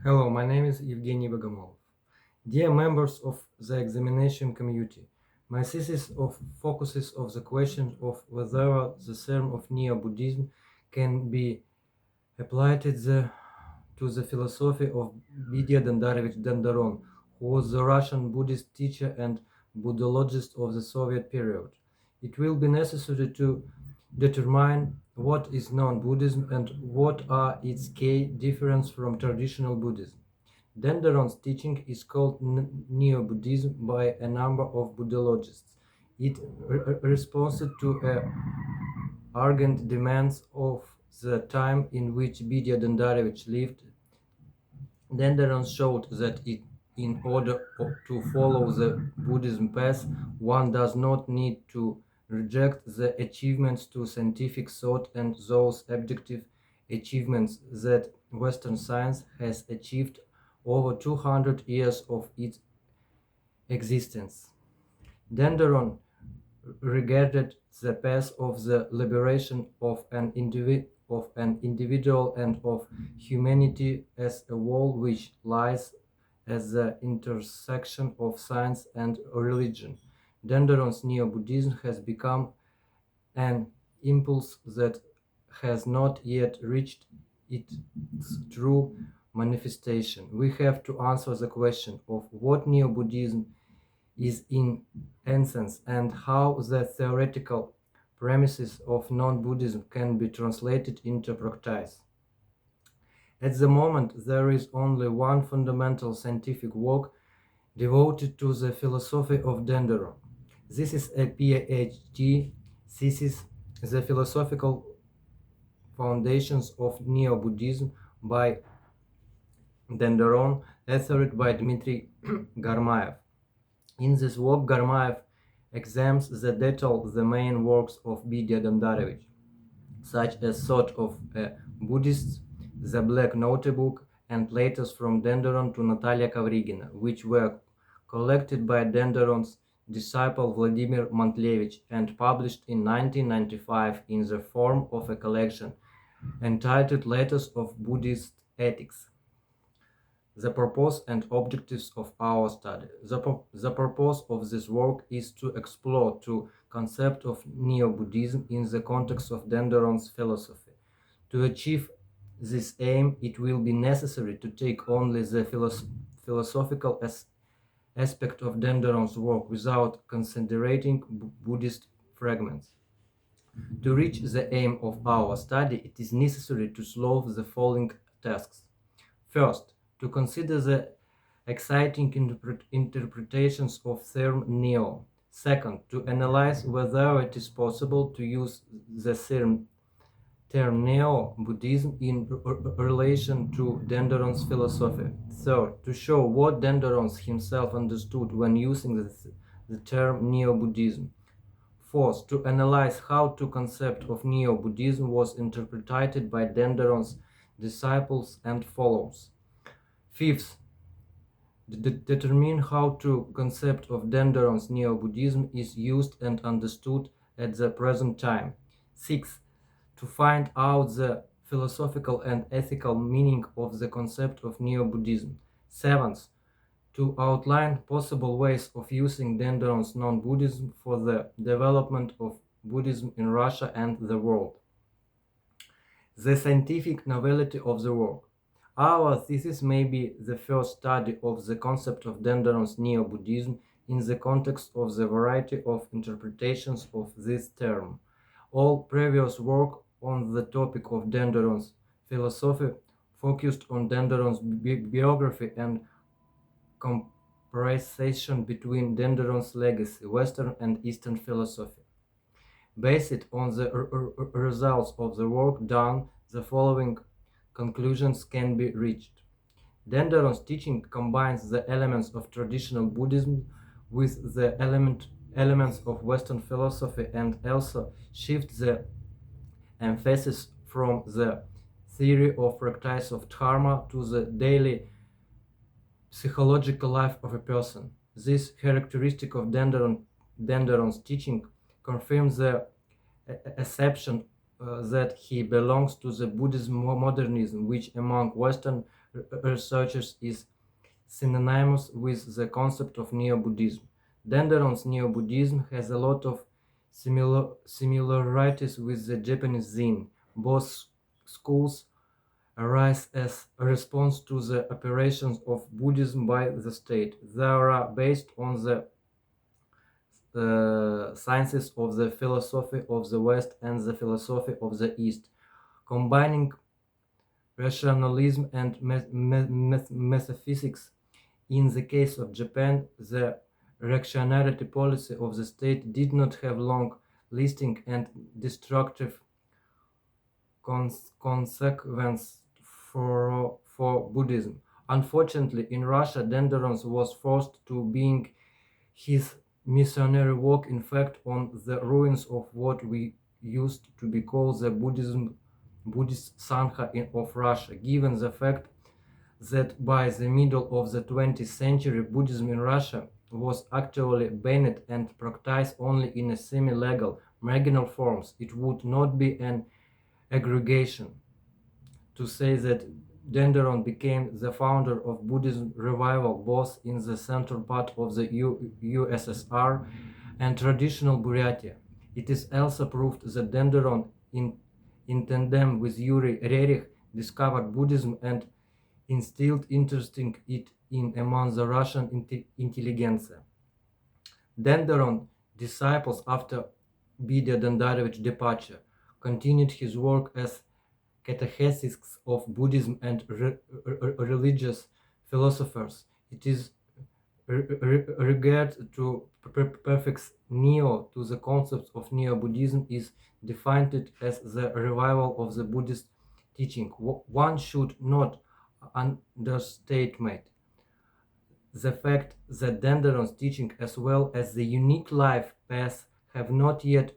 Hello, my name is Evgeny Bogomolov. Dear members of the examination community, my thesis focuses on the question of whether the term of Neo-Buddhism can be applied to the philosophy of Vidya Dandarovich Dandaron, who was the Russian Buddhist teacher and Buddhologist of the Soviet period. It will be necessary to determine what is non-Buddhism and what are its key differences from traditional Buddhism. Dandaron's teaching is called Neo-Buddhism by a number of Buddhologists. It responds to urgent demands of the time in which Vidya Dandarovich lived. Dandaron showed that in order to follow the Buddhism path, one does not need to reject the achievements to scientific thought and those objective achievements that Western science has achieved over 200 years of its existence. Dandaron regarded the path of the liberation of an individual and of humanity as a wall which lies at the intersection of science and religion. Dandaron's Neo-Buddhism has become an impulse that has not yet reached its true manifestation. We have to answer the question of what Neo-Buddhism is in essence and how the theoretical premises of non-Buddhism can be translated into practice. At the moment, there is only one fundamental scientific work devoted to the philosophy of Dandaron. This is a PhD thesis, The Philosophical Foundations of Neo-Buddhism by Dandaron, authored by Dmitry Garmaev. In this work, Garmaev examines the detail the main works of Vidya Dandarovich, such as Thought of a Buddhist, The Black Notebook, and letters from Dandaron to Natalia Kovrigina, which were collected by Dandaron's disciple Vladimir Mantlevich and published in 1995 in the form of a collection entitled Letters of Buddhist Ethics. The purpose and objectives of our study. The purpose of this work is to explore the concept of Neo-Buddhism in the context of Dandaron's philosophy. To achieve this aim, it will be necessary to take only the philosophical aspect of Dandaron's work without considering Buddhist fragments. To reach the aim of our study, it is necessary to solve the following tasks. First, to consider the exciting interpretations of term Neo. Second, to analyze whether it is possible to use the term Neo-Buddhism in relation to Dandaron's philosophy. Third, to show what Dandaron himself understood when using the term Neo-Buddhism. Fourth, to analyze how the concept of Neo-Buddhism was interpreted by Dandaron's disciples and followers. Fifth, determine how the concept of Dandaron's Neo-Buddhism is used and understood at the present time. Sixth, to find out the philosophical and ethical meaning of the concept of Neo-Buddhism. Seventh, to outline possible ways of using Dandaron's non-Buddhism for the development of Buddhism in Russia and the world. The scientific novelty of the work. Our thesis may be the first study of the concept of Dandaron's Neo-Buddhism in the context of the variety of interpretations of this term. All previous work on the topic of Dandaron's philosophy focused on Dandaron's biography and comparison between Dandaron's legacy, Western and Eastern philosophy. Based on the results of the work done, the following conclusions can be reached. Dandaron's teaching combines the elements of traditional Buddhism with the elements of Western philosophy and also shifts the emphasis from the theory of practice of dharma to the daily psychological life of a person. This characteristic of Dandaron's teaching confirms the assumption that he belongs to the Buddhism modernism, which among Western researchers is synonymous with the concept of Neo-Buddhism. Dandaron's Neo-Buddhism has a lot of similarities with the Japanese Zen. Both schools arise as a response to the operations of Buddhism by the state. They are based on the sciences of the philosophy of the West and the philosophy of the East, combining rationalism and metaphysics. In the case of Japan, the reactionary policy of the state did not have long-lasting and destructive consequences for Buddhism. Unfortunately, in Russia, Dandaron was forced to bring his missionary work, in fact, on the ruins of what we used to be called the Buddhist Sangha of Russia, given the fact that by the middle of the 20th century, Buddhism in Russia was actually banned and practiced only in a semi-legal, marginal forms. It would not be an aggregation to say that Dandaron became the founder of Buddhism revival both in the central part of the USSR and traditional Buryatia. It is also proved that Dandaron, in tandem with Yuri Rerich, discovered Buddhism and instilled interest in it among the Russian intelligentsia. Dandaron disciples after Bidya Dandarovich departure continued his work as catechists of Buddhism and religious philosophers. It is regard to prefix neo to the concept of Neo-Buddhism is defined as the revival of the Buddhist teaching. One should not understate the fact that Dandaron's teaching as well as the unique life path have not yet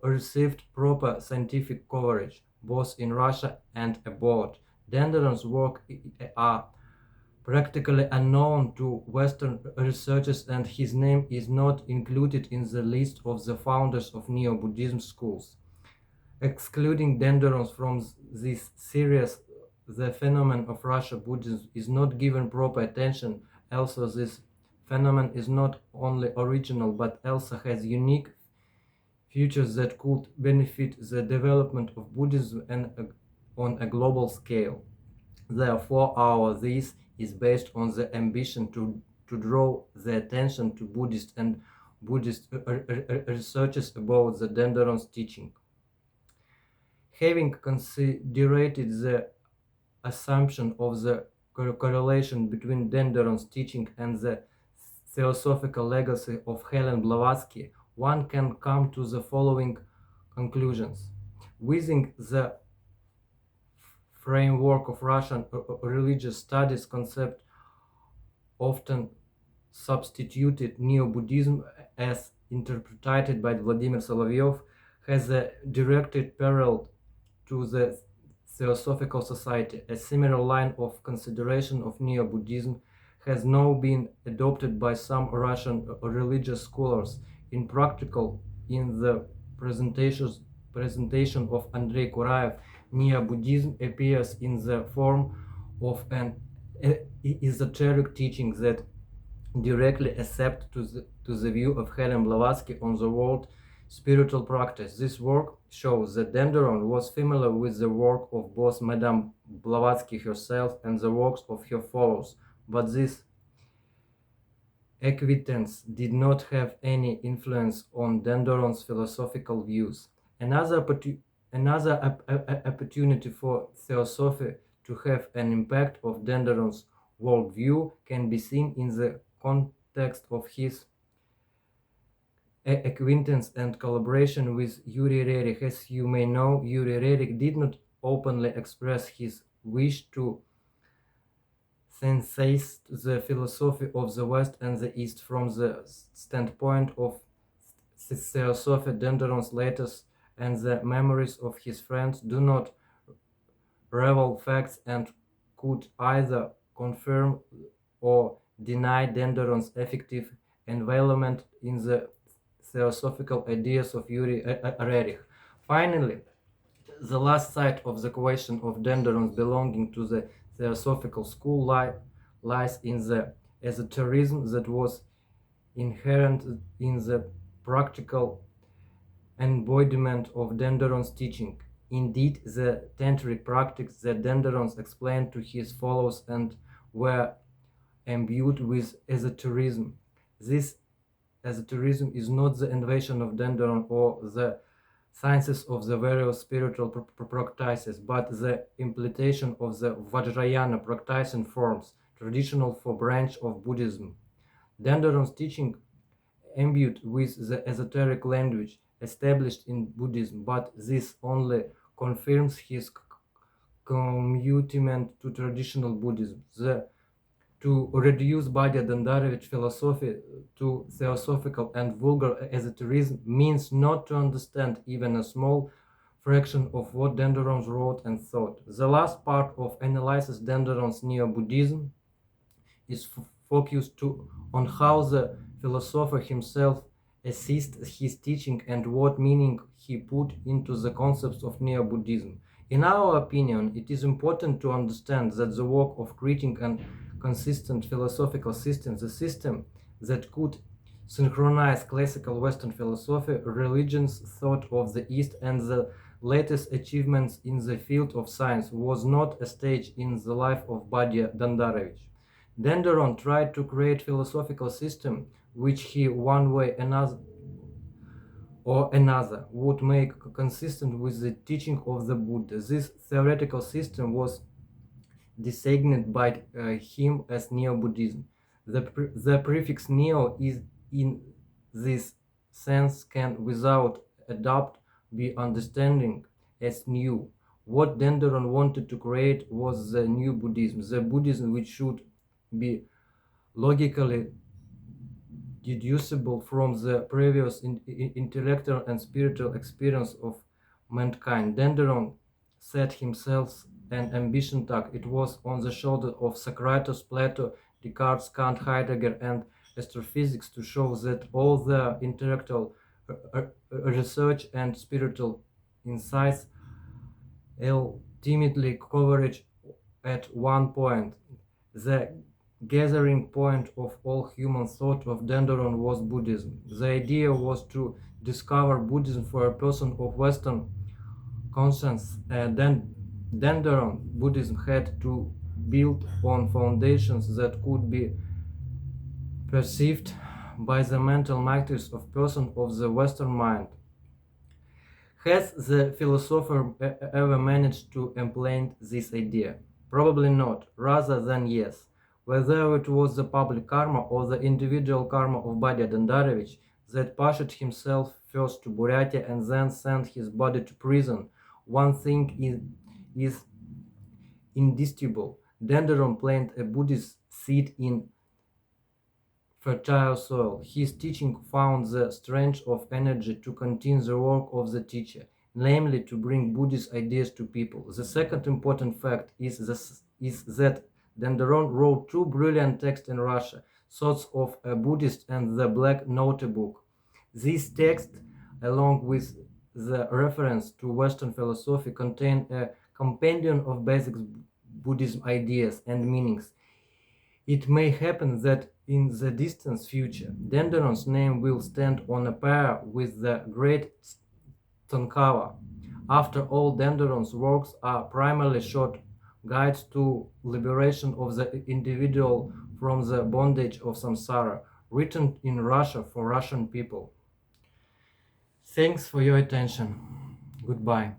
received proper scientific coverage, both in Russia and abroad. Dandaron's work are practically unknown to Western researchers, and his name is not included in the list of the founders of Neo-Buddhism schools. Excluding Dandaron from this series, the phenomenon of Russia Buddhism is not given proper attention. Also, this phenomenon is not only original but also has unique features that could benefit the development of Buddhism on a global scale. Therefore, our this is based on the ambition to draw the attention to Buddhist and Buddhist researchers about the Dandaron's teaching. Having considered the assumption of the correlation between Dandaron's teaching and the theosophical legacy of Helen Blavatsky, one can come to the following conclusions. Within the framework of Russian religious studies concept often substituted Neo-Buddhism as interpreted by Vladimir Solovyov has a direct parallel to the Theosophical Society. A similar line of consideration of Neo-Buddhism has now been adopted by some Russian religious scholars. In practical, in the presentation of Andrei Kuraev, Neo-Buddhism appears in the form of an esoteric teaching that directly accept to the view of Helen Blavatsky on the world spiritual practice. This work shows that Dandaron was familiar with the work of both Madame Blavatsky herself and the works of her followers, but this acquaintance did not have any influence on Dandaron's philosophical views. Another opportunity for theosophy to have an impact of Dandaron's worldview can be seen in the context of his acquaintance and collaboration with Yuri Rerich. As you may know, Yuri Rerich did not openly express his wish to synthesize the philosophy of the West and the East from the standpoint of theosophy. Dandaron's letters and the memories of his friends do not reveal facts and could either confirm or deny Dandaron's effective involvement in the theosophical ideas of Yuri Rerich. Finally, The last side of the question of Dandaron's belonging to the Theosophical school lies in the esotericism that was inherent in the practical embodiment of Dandaron's teaching. Indeed, the tantric practices that Dandaron explained to his followers and were imbued with esotericism. This esotericism is not the invention of Dandaron or the sciences of the various spiritual practices, but the implementation of the Vajrayana practicing forms, traditional for branch of Buddhism. Dandaron's teaching imbued with the esoteric language established in Buddhism, but this only confirms his commitment to traditional Buddhism. To reduce Badya Dandarovich philosophy to theosophical and vulgar esotericism means not to understand even a small fraction of what Dandaron wrote and thought. The last part of analyzes Dandaron's Neo-Buddhism is focused on how the philosopher himself assists his teaching and what meaning he put into the concepts of Neo-Buddhism. In our opinion, it is important to understand that the work of creating an consistent philosophical system, the system that could synchronize classical Western philosophy, religions, thought of the East, and the latest achievements in the field of science, was not a stage in the life of Badya Dandarovich. Dandaron tried to create philosophical system which he one way or another would make consistent with the teaching of the Buddha. This theoretical system was designated by him as Neo-Buddhism. The prefix Neo is in this sense can without a doubt be understanding as new. What Dandaron wanted to create was the new Buddhism, the Buddhism which should be logically deducible from the previous intellectual and spiritual experience of mankind. Dandaron set himself an ambition tag. It was on the shoulder of Socrates, Plato, Descartes, Kant, Heidegger, and astrophysics to show that all the intellectual research and spiritual insights ultimately converge at one point. The gathering point of all human thought of Dandaron was Buddhism. The idea was to discover Buddhism for a person of Western conscience. Dandaron Buddhism had to build on foundations that could be perceived by the mental matrix of person of the Western mind. Has the philosopher ever managed to implement this idea? Probably not, rather than yes. Whether it was the public karma or the individual karma of Badya Dandarovich that pushed himself first to Buryatia and then sent his body to prison, one thing is indisputable. Dandaron planted a Buddhist seed in fertile soil. His teaching found the strength of energy to continue the work of the teacher, namely to bring Buddhist ideas to people. The second important fact is that Dandaron wrote two brilliant texts in Russia, Thoughts of a Buddhist and the Black Notebook. These texts, along with the reference to Western philosophy, contain a compendium of basic Buddhism ideas and meanings. It may happen that in the distant future, Dandaron's name will stand on a par with the great Tonkava. After all, Dandaron's works are primarily short guides to liberation of the individual from the bondage of samsara, written in Russia for Russian people. Thanks for your attention. Goodbye.